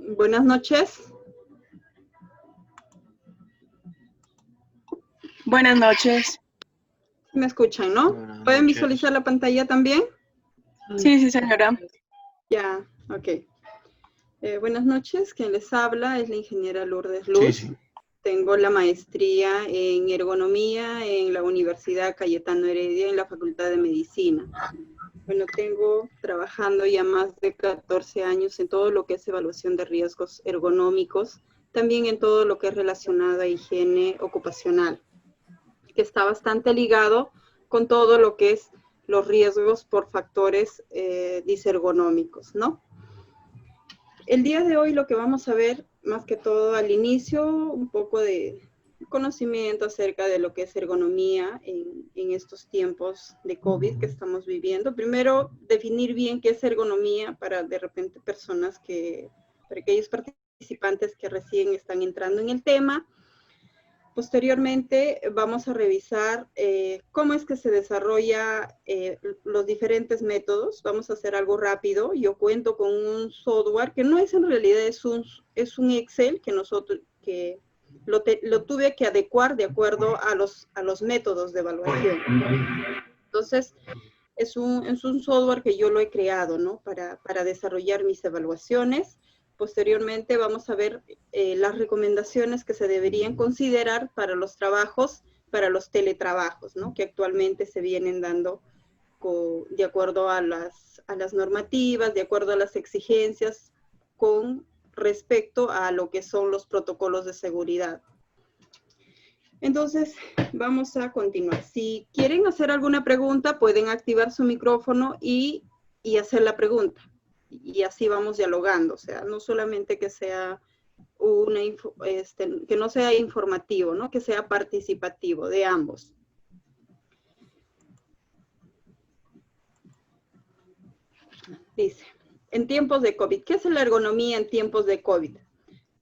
Buenas noches. Buenas noches. ¿Me escuchan, no? Buenas ¿Pueden noches. visualizar la pantalla también? Sí, señora. Ya, ok. Buenas noches, quien les habla es la ingeniera Lourdes Luz. Sí. Tengo la maestría en ergonomía en la Universidad Cayetano Heredia en la Facultad de Medicina. Bueno, tengo trabajando ya más de 14 años en todo lo que es evaluación de riesgos ergonómicos, también en todo lo que es relacionado a higiene ocupacional, que está bastante ligado con todo lo que es los riesgos por factores disergonómicos, ¿no? El día de hoy lo que vamos a ver, más que todo al inicio, un poco de conocimiento acerca de lo que es ergonomía en estos tiempos de COVID que estamos viviendo. Primero, definir bien qué es ergonomía para de repente personas para aquellos participantes que recién están entrando en el tema. Posteriormente vamos a revisar cómo es que se desarrolla los diferentes métodos. Vamos a hacer algo rápido. Yo cuento con un software que no es en realidad, es un Excel que lo tuve que adecuar de acuerdo a los métodos de evaluación. Entonces, es un software que yo lo he creado, ¿no? Para desarrollar mis evaluaciones. Posteriormente vamos a ver las recomendaciones que se deberían considerar para los trabajos, para los teletrabajos, ¿no? Que actualmente se vienen dando de acuerdo a las normativas, de acuerdo a las exigencias, con respecto a lo que son los protocolos de seguridad. Entonces, vamos a continuar. Si quieren hacer alguna pregunta, pueden activar su micrófono y hacer la pregunta. Y así vamos dialogando. O sea, no solamente que sea que no sea informativo, ¿no? Que sea participativo de ambos. Dice, en tiempos de COVID, ¿qué es la ergonomía en tiempos de COVID?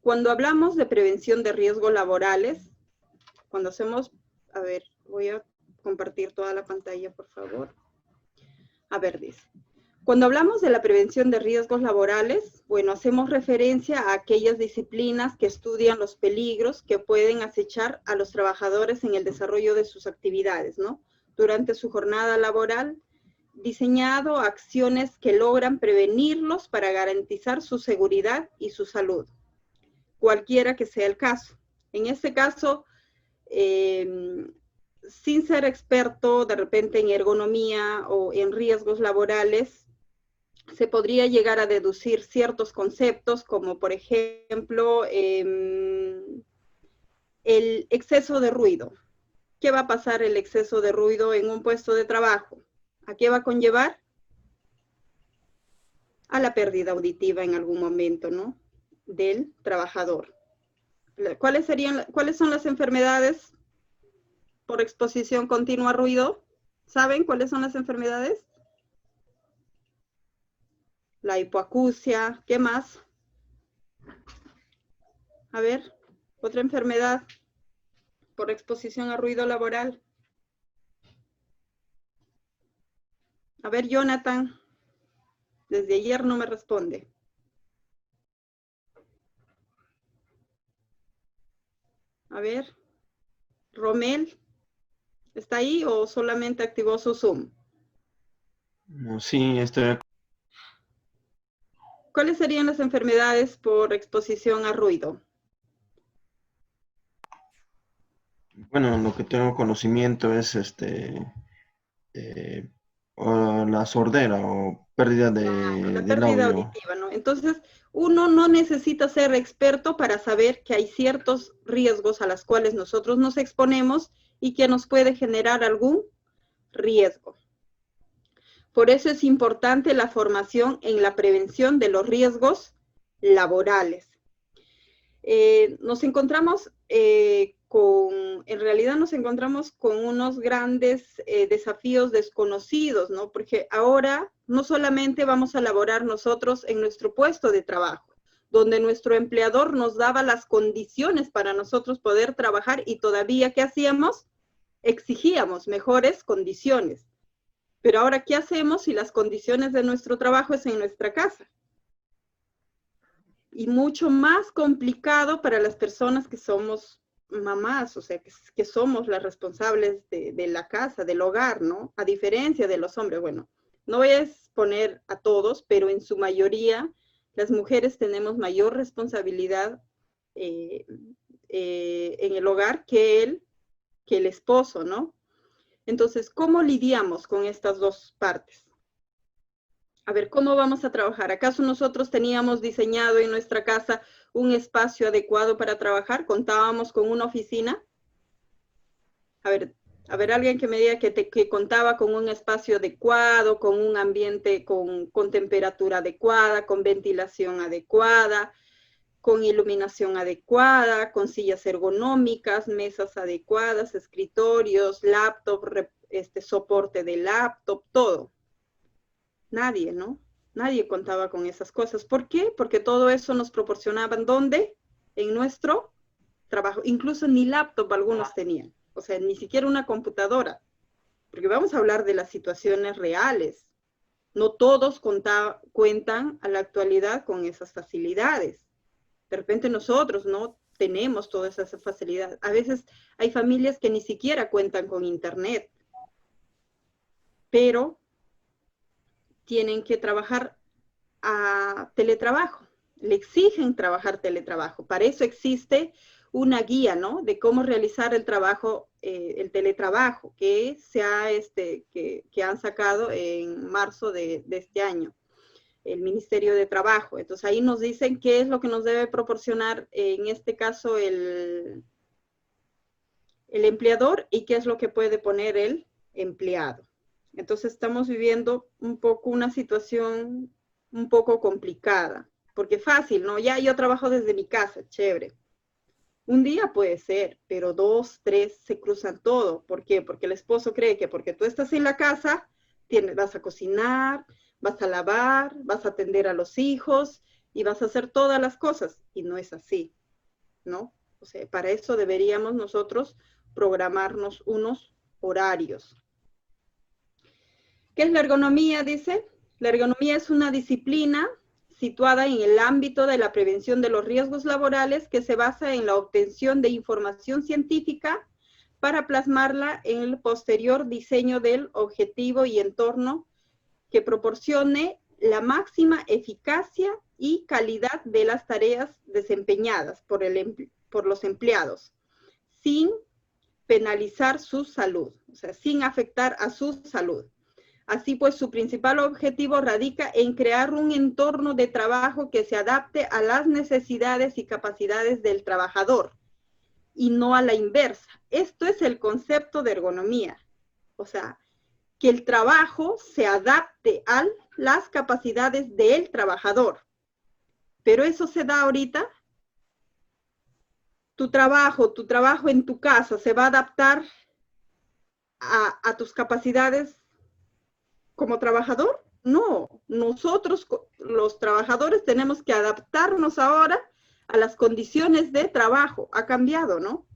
Cuando hablamos de prevención de riesgos laborales, cuando hacemos, a ver, voy a compartir toda la pantalla, por favor. A ver, dice. Cuando hablamos de la prevención de riesgos laborales, bueno, hacemos referencia a aquellas disciplinas que estudian los peligros que pueden acechar a los trabajadores en el desarrollo de sus actividades, ¿no? Durante su jornada laboral, diseñado acciones que logran prevenirlos para garantizar su seguridad y su salud, cualquiera que sea el caso. En este caso, sin ser experto de repente en ergonomía o en riesgos laborales, se podría llegar a deducir ciertos conceptos como por ejemplo el exceso de ruido. ¿Qué va a pasar el exceso de ruido en un puesto de trabajo? ¿A qué va a conllevar? A la pérdida auditiva en algún momento, ¿no? Del trabajador. ¿Cuáles son las enfermedades por exposición continua a ruido? ¿Saben cuáles son las enfermedades? La hipoacusia, ¿qué más? A ver, otra enfermedad por exposición a ruido laboral. A ver, Jonathan, desde ayer no me responde. A ver, Romel, ¿está ahí o solamente activó su Zoom? No, sí, estoy. ¿Cuáles serían las enfermedades por exposición a ruido? Bueno, lo que tengo conocimiento es o la sordera o pérdida La del pérdida audio. auditiva, ¿no? Entonces, uno no necesita ser experto para saber que hay ciertos riesgos a los cuales nosotros nos exponemos y que nos puede generar algún riesgo. Por eso es importante la formación en la prevención de los riesgos laborales. Nos encontramos en realidad nos encontramos con unos grandes desafíos desconocidos, ¿no? Porque ahora no solamente vamos a laborar nosotros en nuestro puesto de trabajo, donde nuestro empleador nos daba las condiciones para nosotros poder trabajar y todavía, ¿qué hacíamos? Exigíamos mejores condiciones. Pero ahora, ¿qué hacemos si las condiciones de nuestro trabajo es en nuestra casa? y mucho más complicado para las personas que somos mamás, o sea, que somos las responsables de la casa, del hogar, ¿no? A diferencia de los hombres. Bueno, no voy a exponer a todos, pero en su mayoría las mujeres tenemos mayor responsabilidad en el hogar que el esposo, ¿no? Entonces, ¿cómo lidiamos con estas dos partes? A ver, ¿cómo vamos a trabajar? ¿Acaso nosotros teníamos diseñado en nuestra casa un espacio adecuado para trabajar? ¿Contábamos con una oficina? A ver, alguien que me diga que contaba con un espacio adecuado, con un ambiente con temperatura adecuada, con ventilación adecuada, con iluminación adecuada, con sillas ergonómicas, mesas adecuadas, escritorios, laptop, soporte de laptop, todo. Nadie, ¿no? Nadie contaba con esas cosas. ¿Por qué? Porque todo eso nos proporcionaban, ¿dónde? En nuestro trabajo. Incluso ni laptop algunos tenían. O sea, ni siquiera una computadora. Porque vamos a hablar de las situaciones reales. No todos cuentan a la actualidad con esas facilidades. De repente nosotros no tenemos todas esas facilidades. A veces hay familias que ni siquiera cuentan con internet. Pero tienen que trabajar a teletrabajo, le exigen trabajar teletrabajo. Para eso existe una guía, ¿no? De cómo realizar el trabajo, el teletrabajo, que que han sacado en marzo de este año, el Ministerio de Trabajo. Entonces ahí nos dicen qué es lo que nos debe proporcionar, en este caso, el empleador y qué es lo que puede poner el empleado. Entonces estamos viviendo un poco una situación un poco complicada, porque fácil, ¿no? Ya yo trabajo desde mi casa, chévere. Un día puede ser, pero 2, 3 se cruzan todo. ¿Por qué? Porque el esposo cree que porque tú estás en la casa, vas a cocinar, vas a lavar, vas a atender a los hijos y vas a hacer todas las cosas. Y no es así, ¿no? O sea, para eso deberíamos nosotros programarnos unos horarios. ¿Qué es la ergonomía? Dice, la ergonomía es una disciplina situada en el ámbito de la prevención de los riesgos laborales que se basa en la obtención de información científica para plasmarla en el posterior diseño del objetivo y entorno que proporcione la máxima eficacia y calidad de las tareas desempeñadas por los empleados, sin penalizar su salud, o sea, sin afectar a su salud. Así pues, su principal objetivo radica en crear un entorno de trabajo que se adapte a las necesidades y capacidades del trabajador y no a la inversa. Esto es el concepto de ergonomía. O sea, que el trabajo se adapte a las capacidades del trabajador. Pero eso se da ahorita. Tu trabajo en tu casa se va a adaptar a tus capacidades como trabajador. No, nosotros los trabajadores tenemos que adaptarnos ahora a las condiciones de trabajo. Ha cambiado, ¿no?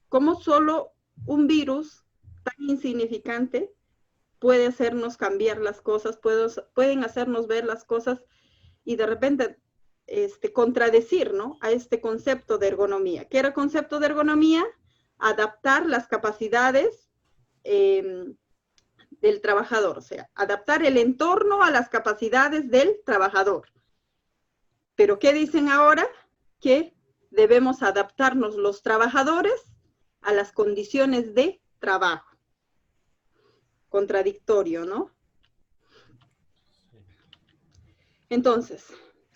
Como solo un virus tan insignificante puede hacernos cambiar las cosas, pueden hacernos ver las cosas y de repente contradecir, ¿no? A este concepto de ergonomía. ¿Qué era el concepto de ergonomía? Adaptar las capacidades del trabajador, o sea, adaptar el entorno a las capacidades del trabajador. Pero ¿qué dicen ahora? Que debemos adaptarnos los trabajadores a las condiciones de trabajo. Contradictorio, ¿no? Entonces,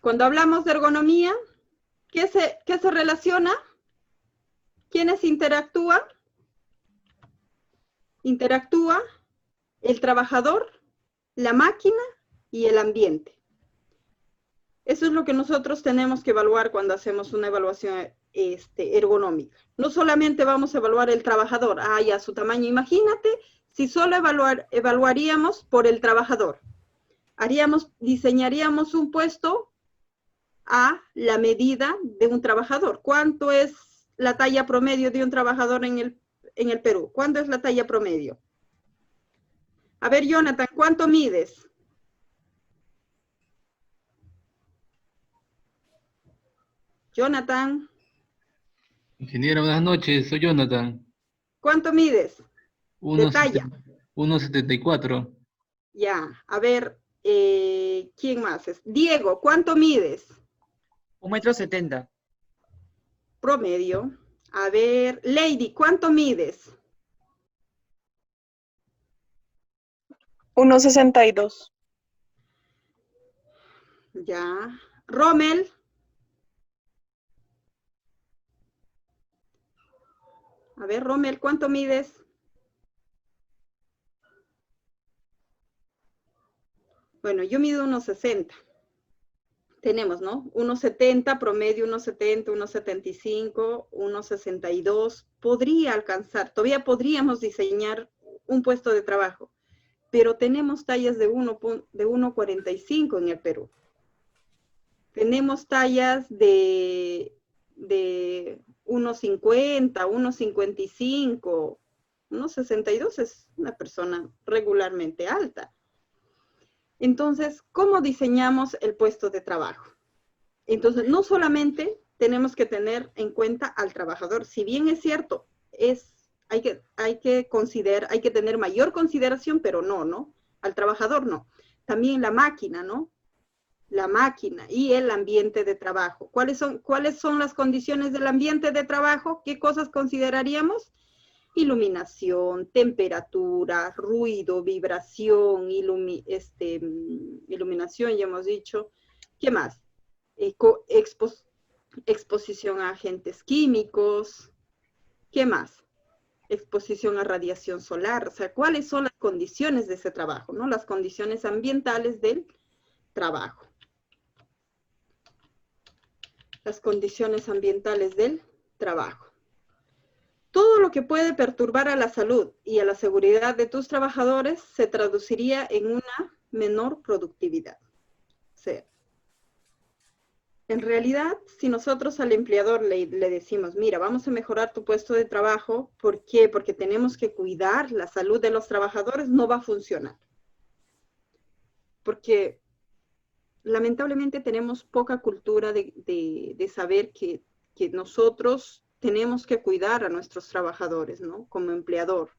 cuando hablamos de ergonomía, ¿qué se relaciona? ¿Quiénes interactúan? Interactúa el trabajador, la máquina y el ambiente. Eso es lo que nosotros tenemos que evaluar cuando hacemos una evaluación ergonómica. No solamente vamos a evaluar el trabajador, ya su tamaño. Imagínate si solo evaluaríamos por el trabajador. Diseñaríamos un puesto a la medida de un trabajador. ¿Cuánto es la talla promedio de un trabajador en el Perú? ¿Cuánto es la talla promedio? A ver, Jonathan, ¿cuánto mides? Jonathan, Ingeniero, buenas noches, soy Jonathan. ¿cuánto mides? De 1,70 talla. 1,74. Ya, a ver, ¿quién más es? Diego, ¿cuánto mides? 1,70 m. Promedio. A ver, Lady, ¿cuánto mides? 1,62. Ya. Rommel. A ver, Rommel, ¿cuánto mides? Bueno, yo mido 1,60. Tenemos, ¿no? 1,70, promedio 1,70, 1,75, 1,62. Podría alcanzar, todavía podríamos diseñar un puesto de trabajo, pero tenemos tallas de 1,45 en el Perú. Tenemos tallas de 1,50, 1,55, 1,62 es una persona regularmente alta. Entonces, ¿cómo diseñamos el puesto de trabajo? Entonces, no solamente tenemos que tener en cuenta al trabajador, si bien es cierto, hay que tener mayor consideración, pero no, al trabajador no. También la máquina, ¿no? La máquina y el ambiente de trabajo. ¿Cuáles son las condiciones del ambiente de trabajo? ¿Qué cosas consideraríamos? Iluminación, temperatura, ruido, vibración, iluminación, ya hemos dicho. ¿Qué más? Exposición a agentes químicos. ¿Qué más? Exposición a radiación solar. O sea, ¿cuáles son las condiciones de ese trabajo, ¿no? Las condiciones ambientales del trabajo. Las condiciones ambientales del trabajo. Todo lo que puede perturbar a la salud y a la seguridad de tus trabajadores se traduciría en una menor productividad. O sea, en realidad, si nosotros al empleador le decimos, mira, vamos a mejorar tu puesto de trabajo, ¿por qué? Porque tenemos que cuidar la salud de los trabajadores, no va a funcionar. Porque lamentablemente tenemos poca cultura de saber que nosotros tenemos que cuidar a nuestros trabajadores, ¿no? Como empleador.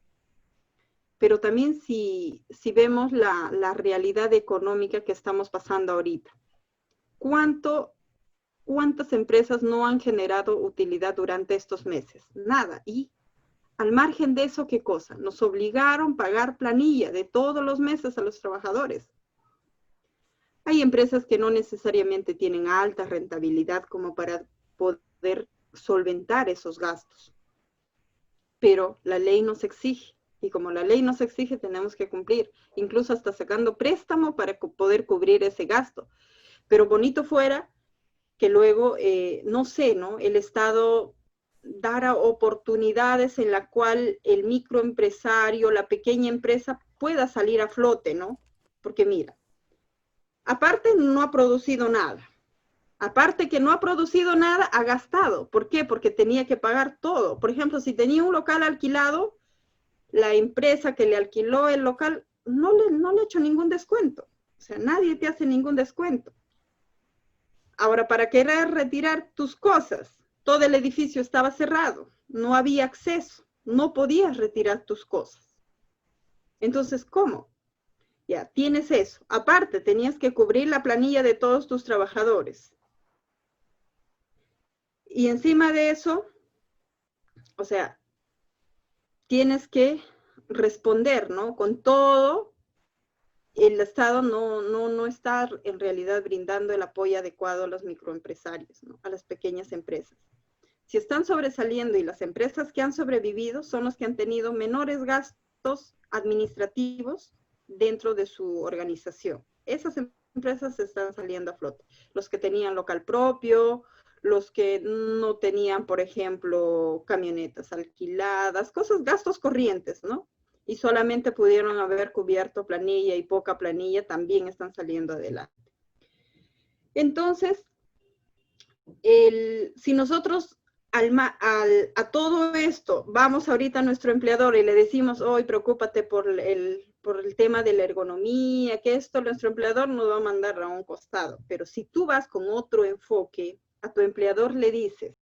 Pero también si vemos la realidad económica que estamos pasando ahorita, ¿cuántas empresas no han generado utilidad durante estos meses? Nada. Y al margen de eso, ¿qué cosa? Nos obligaron a pagar planilla de todos los meses a los trabajadores. Hay empresas que no necesariamente tienen alta rentabilidad como para poder solventar esos gastos. Pero la ley nos exige, y como la ley nos exige, tenemos que cumplir, incluso hasta sacando préstamo para poder cubrir ese gasto. Pero bonito fuera que luego, no sé, ¿no? El Estado dará oportunidades en la cual el microempresario, la pequeña empresa pueda salir a flote, ¿no? Porque mira, aparte no ha producido nada. Aparte que no ha producido nada, ha gastado. ¿Por qué? Porque tenía que pagar todo. Por ejemplo, si tenía un local alquilado, la empresa que le alquiló el local no le ha hecho ningún descuento. O sea, nadie te hace ningún descuento. Ahora, para querer retirar tus cosas, todo el edificio estaba cerrado. No había acceso. No podías retirar tus cosas. Entonces, ¿cómo? Ya, tienes eso. Aparte, tenías que cubrir la planilla de todos tus trabajadores. Y encima de eso, o sea, tienes que responder, ¿no? Con todo, el Estado no está en realidad brindando el apoyo adecuado a los microempresarios, ¿no? A las pequeñas empresas. Si están sobresaliendo y las empresas que han sobrevivido son los que han tenido menores gastos administrativos dentro de su organización. Esas empresas están saliendo a flote. Los que tenían local propio, los que no tenían, por ejemplo, camionetas alquiladas, gastos corrientes, ¿no? Y solamente pudieron haber cubierto planilla y poca planilla, también están saliendo adelante. Entonces, si nosotros a todo esto vamos ahorita a nuestro empleador y le decimos, hoy preocúpate por el tema de la ergonomía, que esto nuestro empleador nos va a mandar a un costado. Pero si tú vas con otro enfoque, A tu empleador le dices,